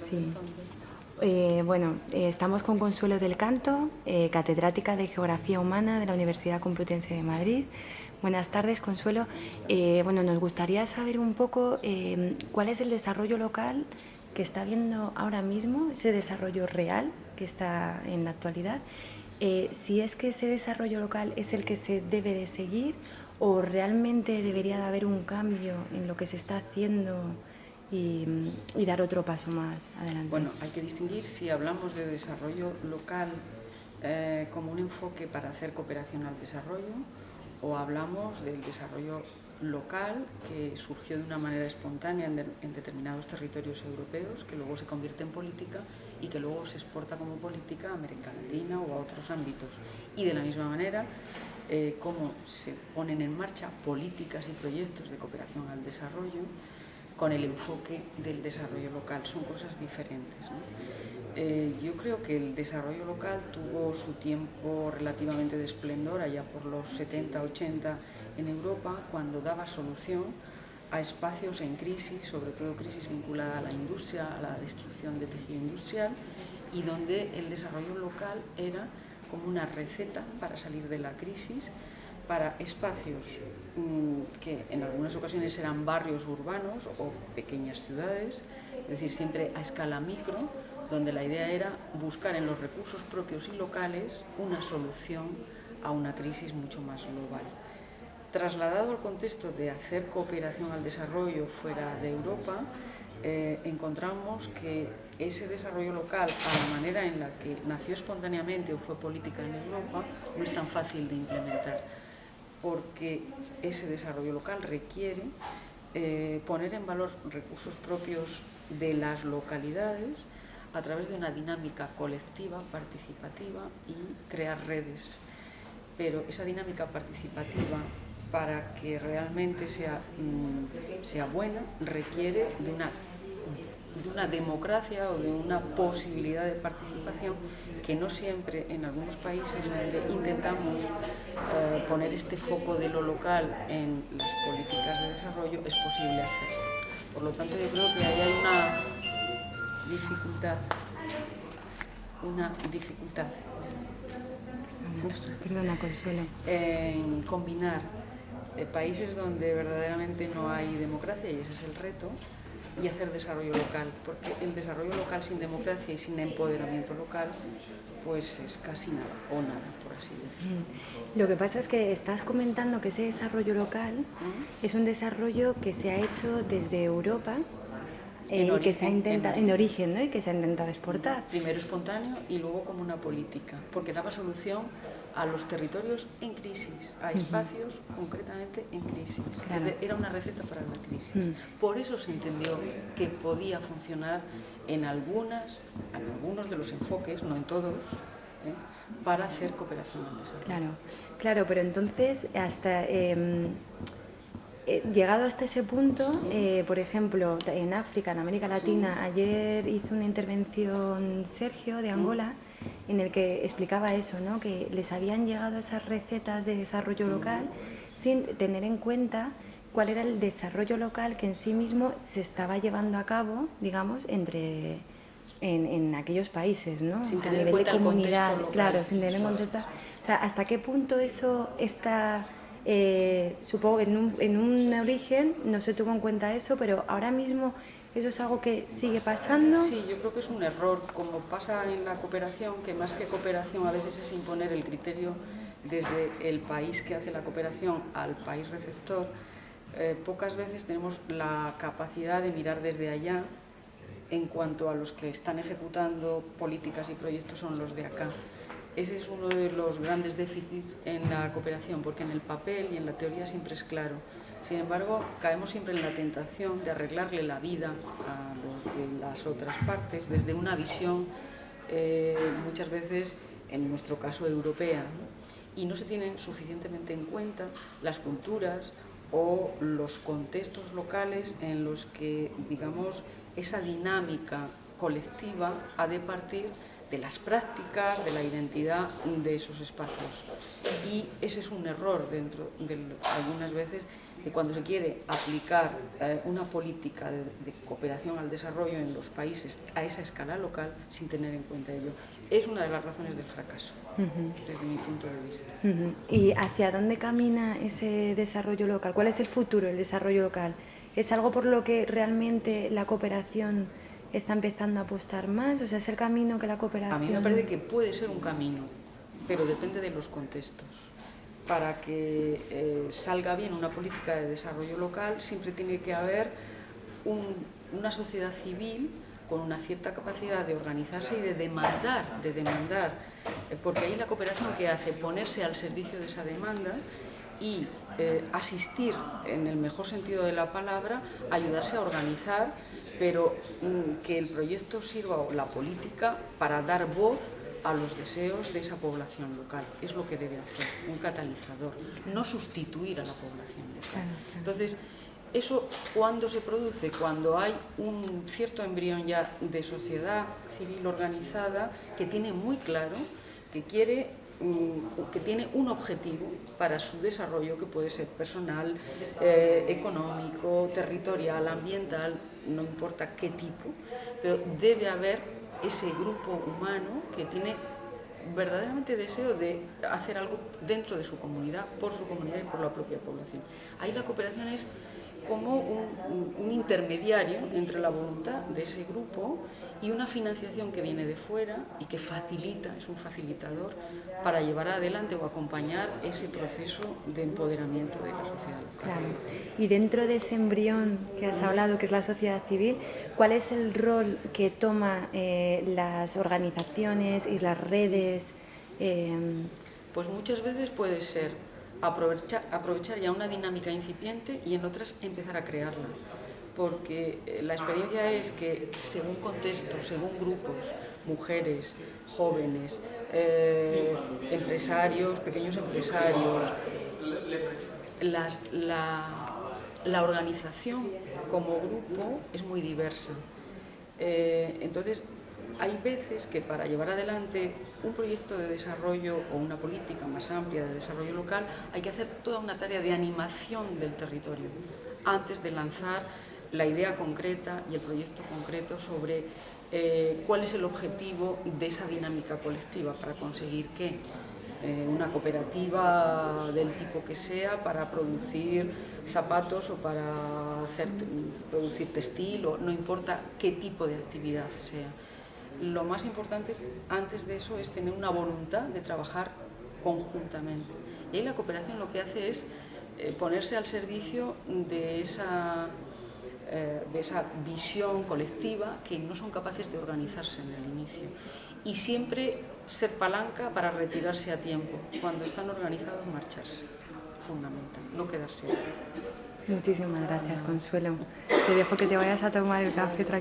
Sí. Estamos con Consuelo del Canto, catedrática de Geografía Humana de la Universidad Complutense de Madrid. Buenas tardes, Consuelo. Nos gustaría saber un poco cuál es el desarrollo local que está viendo ahora mismo, ese desarrollo real que está en la actualidad. Si es que ese desarrollo local es el que se debe de seguir o realmente debería de haber un cambio en lo que se está haciendo y dar otro paso más adelante. Bueno, hay que distinguir si hablamos de desarrollo local como un enfoque para hacer cooperación al desarrollo, o hablamos del desarrollo local que surgió de una manera espontánea en determinados territorios europeos, que luego se convierte en política y que luego se exporta como política a América Latina o a otros ámbitos. Y de la misma manera, cómo se ponen en marcha políticas y proyectos de cooperación al desarrollo con el enfoque del desarrollo local. Son cosas diferentes, ¿no? Yo creo que el desarrollo local tuvo su tiempo relativamente de esplendor allá por los 70, 80 en Europa, cuando daba solución a espacios en crisis, sobre todo crisis vinculada a la industria, a la destrucción de tejido industrial, y donde el desarrollo local era como una receta para salir de la crisis, para espacios que en algunas ocasiones eran barrios urbanos o pequeñas ciudades, es decir, siempre a escala micro, donde la idea era buscar en los recursos propios y locales una solución a una crisis mucho más global. Trasladado al contexto de hacer cooperación al desarrollo fuera de Europa, encontramos que ese desarrollo local, a la manera en la que nació espontáneamente o fue política en Europa, no es tan fácil de implementar, porque ese desarrollo local requiere poner en valor recursos propios de las localidades a través de una dinámica colectiva, participativa, y crear redes. Pero esa dinámica participativa, para que realmente sea buena, requiere de una democracia o de una posibilidad de participación que no siempre, en algunos países donde intentamos poner este foco de lo local en las políticas de desarrollo, es posible hacer. Por lo tanto, yo creo que ahí hay una dificultad. Perdona, Consuelo. En combinar países donde verdaderamente no hay democracia, y ese es el reto, y hacer desarrollo local, porque el desarrollo local sin democracia y sin empoderamiento local pues es casi nada, o nada, por así decirlo. Lo que pasa es que estás comentando que ese desarrollo local es un desarrollo que se ha hecho desde Europa En origen, que se ha intentado, en origen, ¿no? Y que se ha intentado exportar. Primero espontáneo y luego como una política, porque daba solución a los territorios en crisis, a espacios concretamente en crisis. Claro. Era una receta para la crisis. Por eso se entendió que podía funcionar en algunos de los enfoques, no en todos, para hacer cooperación al desarrollo. Claro, pero entonces hasta llegado hasta ese punto, por ejemplo, en África, en América Latina, ayer hizo una intervención Sergio de Angola en el que explicaba eso, ¿no? Que les habían llegado esas recetas de desarrollo local sin tener en cuenta cuál era el desarrollo local que en sí mismo se estaba llevando a cabo, digamos, en aquellos países, ¿no? Sin a tener nivel en cuenta de comunidad, el contexto local. claro, sin tener en cuenta. O sea, ¿hasta qué punto eso está? Supongo que en un origen no se tuvo en cuenta eso, pero ahora mismo eso es algo que sigue pasando. Sí, yo creo que es un error, como pasa en la cooperación, que más que cooperación a veces es imponer el criterio desde el país que hace la cooperación al país receptor. Pocas veces tenemos la capacidad de mirar desde allá en cuanto a los que están ejecutando políticas y proyectos son los de acá. Ese es uno de los grandes déficits en la cooperación, porque en el papel y en la teoría siempre es claro. Sin embargo, caemos siempre en la tentación de arreglarle la vida a los de las otras partes desde una visión muchas veces, en nuestro caso, europea, ¿no? Y no se tienen suficientemente en cuenta las culturas o los contextos locales en los que, digamos, esa dinámica colectiva ha de partir de las prácticas, de la identidad de esos espacios. Y ese es un error dentro de algunas veces que cuando se quiere aplicar una política de cooperación al desarrollo en los países a esa escala local sin tener en cuenta ello. Es una de las razones del fracaso, desde mi punto de vista. ¿Y hacia dónde camina ese desarrollo local? ¿Cuál es el futuro del desarrollo local? ¿Es algo por lo que realmente la cooperación está empezando a apostar más? O sea, ¿es el camino que la cooperación...? A mí me parece que puede ser un camino, pero depende de los contextos. Para que salga bien una política de desarrollo local siempre tiene que haber una sociedad civil con una cierta capacidad de organizarse y de demandar, porque ahí la cooperación que hace ponerse al servicio de esa demanda y asistir, en el mejor sentido de la palabra, ayudarse a organizar, pero que el proyecto sirva, o la política, para dar voz a los deseos de esa población local. Es lo que debe hacer, un catalizador, no sustituir a la población local. Entonces, eso, ¿cuándo se produce? Cuando hay un cierto embrión ya de sociedad civil organizada que tiene muy claro que tiene un objetivo para su desarrollo, que puede ser personal, económico, territorial, ambiental, no importa qué tipo, pero debe haber ese grupo humano que tiene verdaderamente deseo de hacer algo dentro de su comunidad, por su comunidad y por la propia población. Ahí la cooperación es como un intermediario entre la voluntad de ese grupo y una financiación que viene de fuera y que facilita, es un facilitador para llevar adelante o acompañar ese proceso de empoderamiento de la sociedad local. Claro. Y dentro de ese embrión que has hablado, que es la sociedad civil, ¿cuál es el rol que toman las organizaciones y las redes? Pues muchas veces puede ser aprovechar ya una dinámica incipiente y en otras empezar a crearla, porque la experiencia es que según contextos, según grupos, mujeres, jóvenes, empresarios, pequeños empresarios, la organización como grupo es muy diversa. Entonces, hay veces que para llevar adelante un proyecto de desarrollo o una política más amplia de desarrollo local hay que hacer toda una tarea de animación del territorio antes de lanzar la idea concreta y el proyecto concreto sobre cuál es el objetivo de esa dinámica colectiva para conseguir qué. Una cooperativa del tipo que sea para producir zapatos o para producir textil, o no importa qué tipo de actividad sea. Lo más importante antes de eso es tener una voluntad de trabajar conjuntamente. Y ahí la cooperación lo que hace es ponerse al servicio de esa visión colectiva que no son capaces de organizarse en el inicio. Y siempre ser palanca para retirarse a tiempo. Cuando están organizados, marcharse. Fundamental, no quedarse ahí. Muchísimas gracias, Consuelo. Te dejo que te vayas a tomar el café tranquilo.